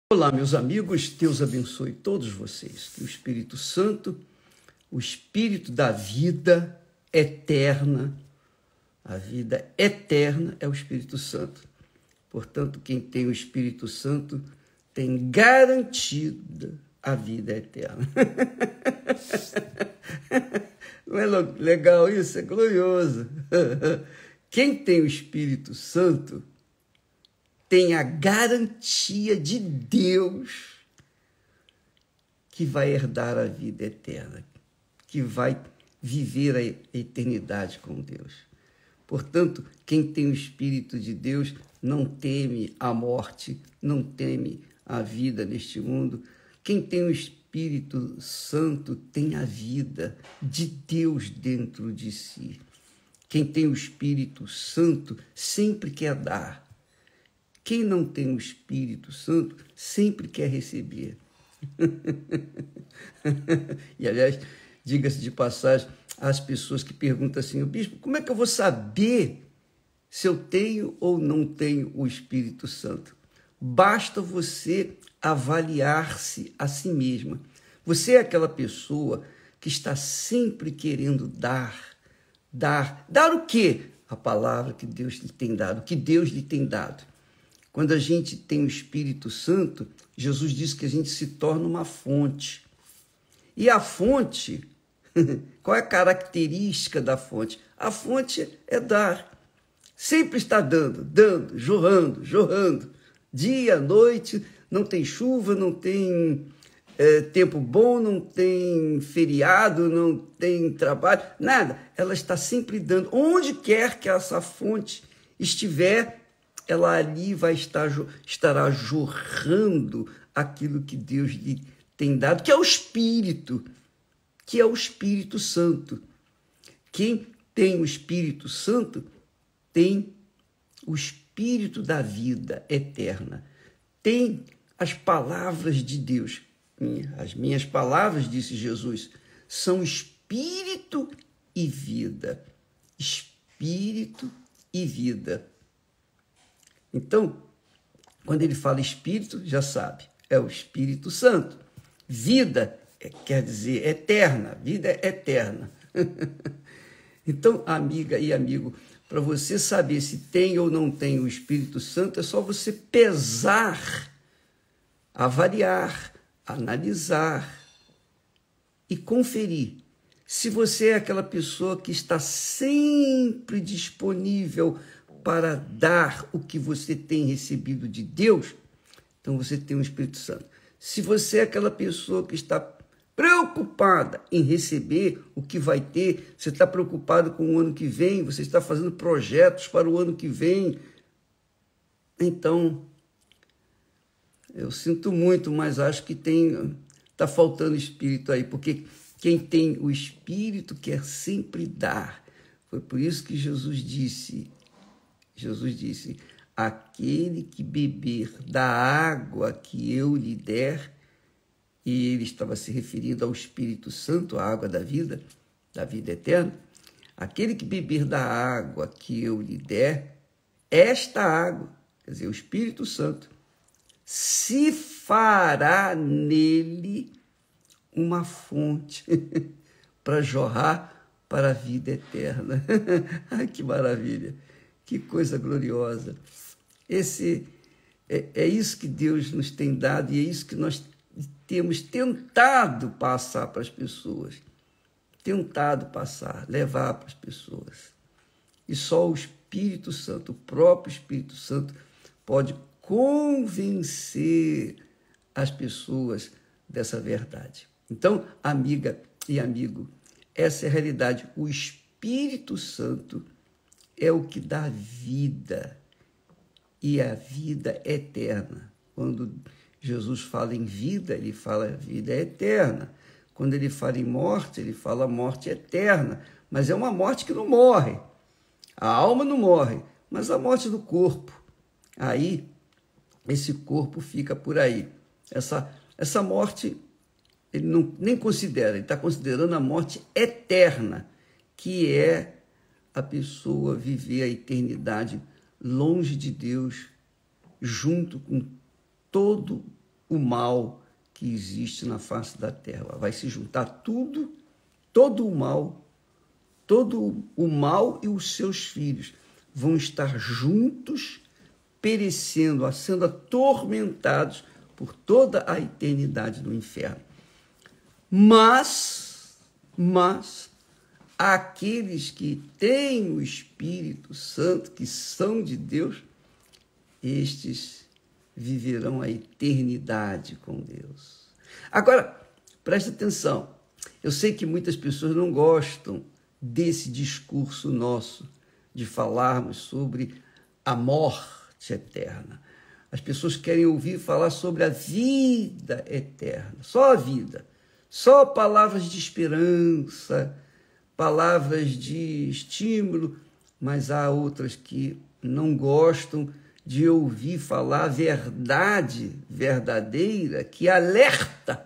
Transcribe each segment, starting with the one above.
Olá, meus amigos, Deus abençoe todos vocês. Que o Espírito Santo, o Espírito da vida eterna, a vida eterna é o Espírito Santo. Portanto, quem tem o Espírito Santo tem garantida a vida eterna. Não é legal isso? É glorioso. Quem tem o Espírito Santo tem a garantia de Deus que vai herdar a vida eterna, que vai viver a eternidade com Deus. Portanto, quem tem o Espírito de Deus não teme a morte, não teme a vida neste mundo. Quem tem o Espírito Santo tem a vida de Deus dentro de si. Quem tem o Espírito Santo sempre quer dar. Quem não tem o Espírito Santo sempre quer receber. E, aliás, diga-se de passagem, as pessoas que perguntam assim, o bispo, como é que eu vou saber se eu tenho ou não tenho o Espírito Santo? Basta você avaliar-se a si mesma. Você é aquela pessoa que está sempre querendo dar. Dar o quê? A palavra que Deus lhe tem dado, o que Deus lhe tem dado. Quando a gente tem o Espírito Santo, Jesus disse que a gente se torna uma fonte. E a fonte, qual é a característica da fonte? A fonte é dar. Sempre está dando, jorrando. Dia, noite, não tem chuva, não tem tempo bom, não tem feriado, não tem trabalho, nada. Ela está sempre dando. Onde quer que essa fonte estiver, ela ali estará jorrando aquilo que Deus lhe tem dado, que é o Espírito Santo. Quem tem o Espírito Santo tem o Espírito da vida eterna, tem as palavras de Deus. As minhas palavras, disse Jesus, são Espírito e vida. Espírito e vida. Então, quando ele fala Espírito, já sabe, é o Espírito Santo. Vida quer dizer eterna, vida é eterna. Então, amiga e amigo, para você saber se tem ou não tem o Espírito Santo, é só você pesar, avaliar, analisar e conferir. Se você é aquela pessoa que está sempre disponível para dar o que você tem recebido de Deus, então você tem o Espírito Santo. Se você é aquela pessoa que está preocupada em receber o que vai ter, você está preocupado com o ano que vem, você está fazendo projetos para o ano que vem, então, eu sinto muito, mas acho que está faltando espírito aí, porque quem tem o Espírito quer sempre dar. Foi por isso que Jesus disse, aquele que beber da água que eu lhe der, e ele estava se referindo ao Espírito Santo, a água da vida eterna, aquele que beber da água que eu lhe der, esta água, quer dizer, o Espírito Santo, se fará nele uma fonte para jorrar para a vida eterna. Ai, que maravilha! Que coisa gloriosa. É isso que Deus nos tem dado e é isso que nós temos tentado passar para as pessoas. Levar para as pessoas. E só o Espírito Santo, o próprio Espírito Santo, pode convencer as pessoas dessa verdade. Então, amiga e amigo, essa é a realidade. O Espírito Santo é o que dá vida, e a vida eterna. Quando Jesus fala em vida, ele fala vida eterna. Quando ele fala em morte, ele fala morte eterna. Mas é uma morte que não morre. A alma não morre, mas a morte do corpo. Aí, esse corpo fica por aí. Essa morte, ele nem considera, ele está considerando a morte eterna, que é a pessoa viver a eternidade longe de Deus, junto com todo o mal que existe na face da terra. Vai se juntar tudo, todo o mal e os seus filhos vão estar juntos, perecendo, sendo atormentados por toda a eternidade no inferno. Mas aqueles que têm o Espírito Santo, que são de Deus, estes viverão a eternidade com Deus. Agora, preste atenção. Eu sei que muitas pessoas não gostam desse discurso nosso, de falarmos sobre a morte eterna. As pessoas querem ouvir falar sobre a vida eterna, só a vida, só palavras de esperança, palavras de estímulo, mas há outras que não gostam de ouvir falar a verdade verdadeira que alerta,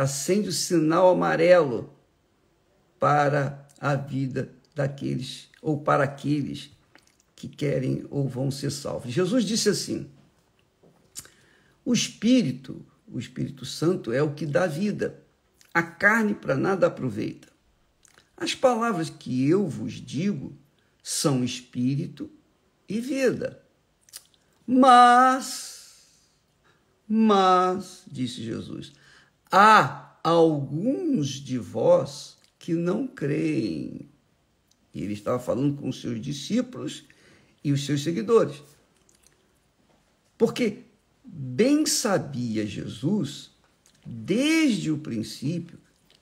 acende o sinal amarelo para a vida daqueles, ou para aqueles que querem ou vão ser salvos. Jesus disse assim: o Espírito Santo é o que dá vida, a carne para nada aproveita. As palavras que eu vos digo são espírito e vida. Mas, disse Jesus, há alguns de vós que não creem. E ele estava falando com os seus discípulos e os seus seguidores. Porque bem sabia Jesus, desde o princípio,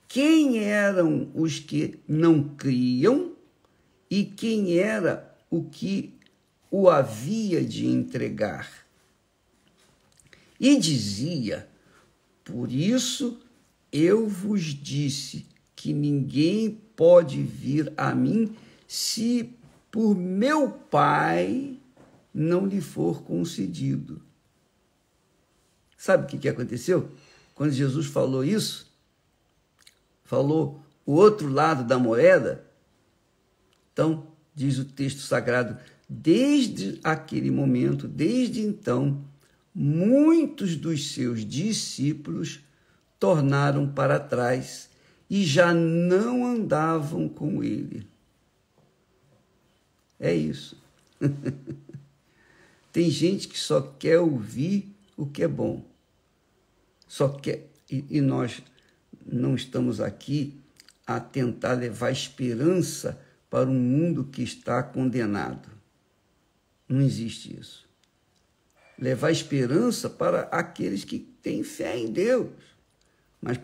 quem eram os que não criam e quem era o que o havia de entregar. E dizia: por isso eu vos disse que ninguém pode vir a mim se por meu Pai não lhe for concedido. Sabe o que aconteceu? Quando Jesus falou isso, falou o outro lado da moeda, então, diz o texto sagrado, desde aquele momento, desde então, muitos dos seus discípulos tornaram para trás e já não andavam com ele. É isso. Tem gente que só quer ouvir o que é bom. Só quer, e nós não estamos aqui a tentar levar esperança para um mundo que está condenado. Não existe isso. Levar esperança para aqueles que têm fé em Deus. Mas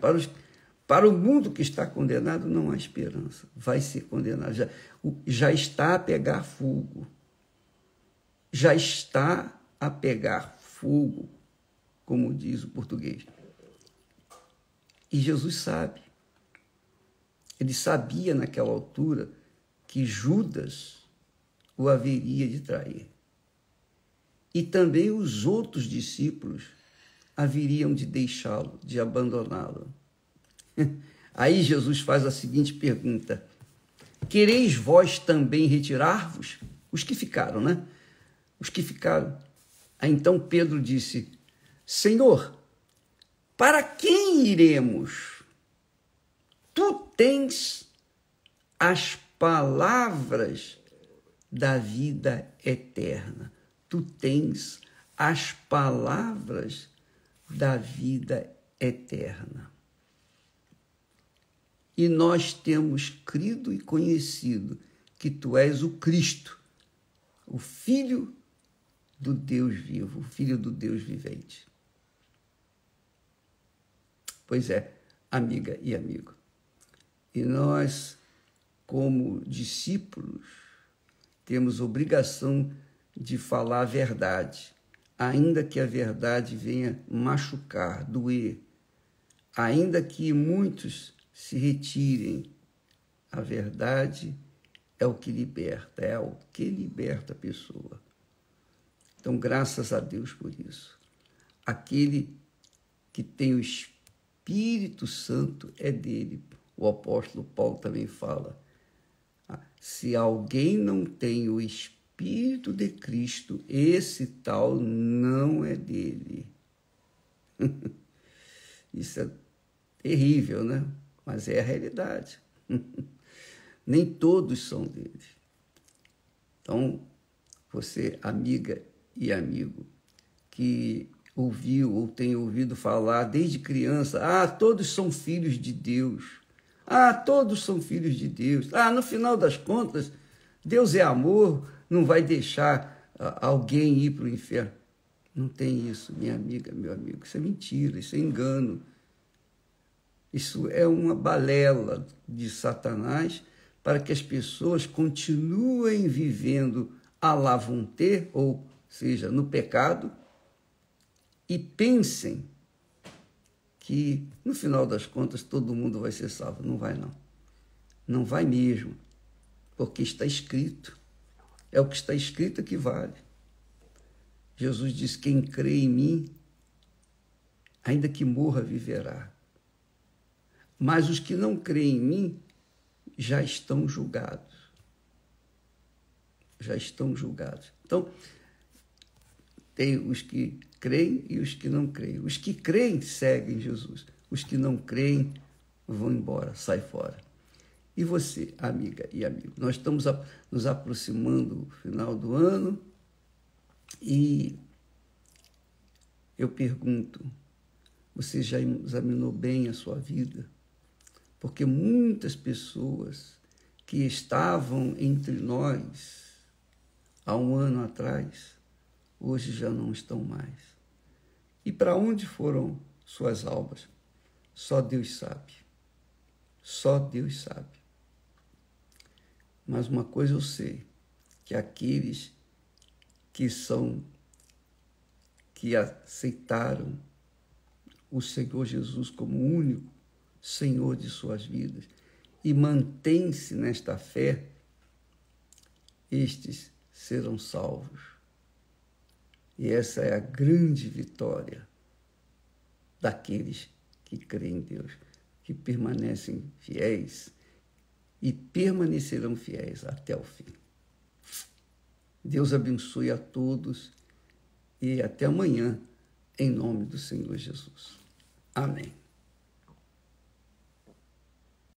para o mundo que está condenado não há esperança. Vai ser condenado. Já está a pegar fogo. Já está a pegar fogo, como diz o português. E Jesus sabe. Ele sabia naquela altura que Judas o haveria de trair. E também os outros discípulos haveriam de deixá-lo, de abandoná-lo. Aí Jesus faz a seguinte pergunta: quereis vós também retirar-vos? Os que ficaram, né? Os que ficaram. Aí então Pedro disse: Senhor, para quem iremos? Tu tens as palavras da vida eterna. Tu tens as palavras da vida eterna. E nós temos crido e conhecido que tu és o Cristo, o Filho do Deus vivo, o Filho do Deus vivente. Pois é, amiga e amigo. E nós, como discípulos, temos obrigação de falar a verdade, ainda que a verdade venha machucar, doer, ainda que muitos se retirem, a verdade é o que liberta, a pessoa. Então, graças a Deus por isso. Aquele que tem o Espírito Santo é dele. O apóstolo Paulo também fala: se alguém não tem o Espírito de Cristo, esse tal não é dele. Isso é terrível, né? Mas é a realidade. Nem todos são deles. Então, você, amiga e amigo, que ouviu ou tem ouvido falar desde criança, todos são filhos de Deus. Todos são filhos de Deus. No final das contas, Deus é amor, não vai deixar alguém ir para o inferno. Não tem isso, minha amiga, meu amigo. Isso é mentira, isso é engano. Isso é uma balela de Satanás para que as pessoas continuem vivendo à la vontade, ou seja, no pecado, e pensem que, no final das contas, todo mundo vai ser salvo. Não vai, não. Não vai mesmo, porque está escrito. É o que está escrito que vale. Jesus disse, quem crê em mim, ainda que morra, viverá. Mas os que não creem em mim já estão julgados. Já estão julgados. Então, tem os que creem e os que não creem. Os que creem seguem Jesus. Os que não creem vão embora, sai fora. E você, amiga e amigo, nós estamos nos aproximando do final do ano e eu pergunto, você já examinou bem a sua vida? Porque muitas pessoas que estavam entre nós há um ano atrás, hoje já não estão mais. E para onde foram suas almas? Só Deus sabe. Só Deus sabe. Mas uma coisa eu sei, que aqueles que aceitaram o Senhor Jesus como o único Senhor de suas vidas e mantêm-se nesta fé, estes serão salvos. E essa é a grande vitória daqueles que creem em Deus, que permanecem fiéis e permanecerão fiéis até o fim. Deus abençoe a todos e até amanhã, em nome do Senhor Jesus. Amém.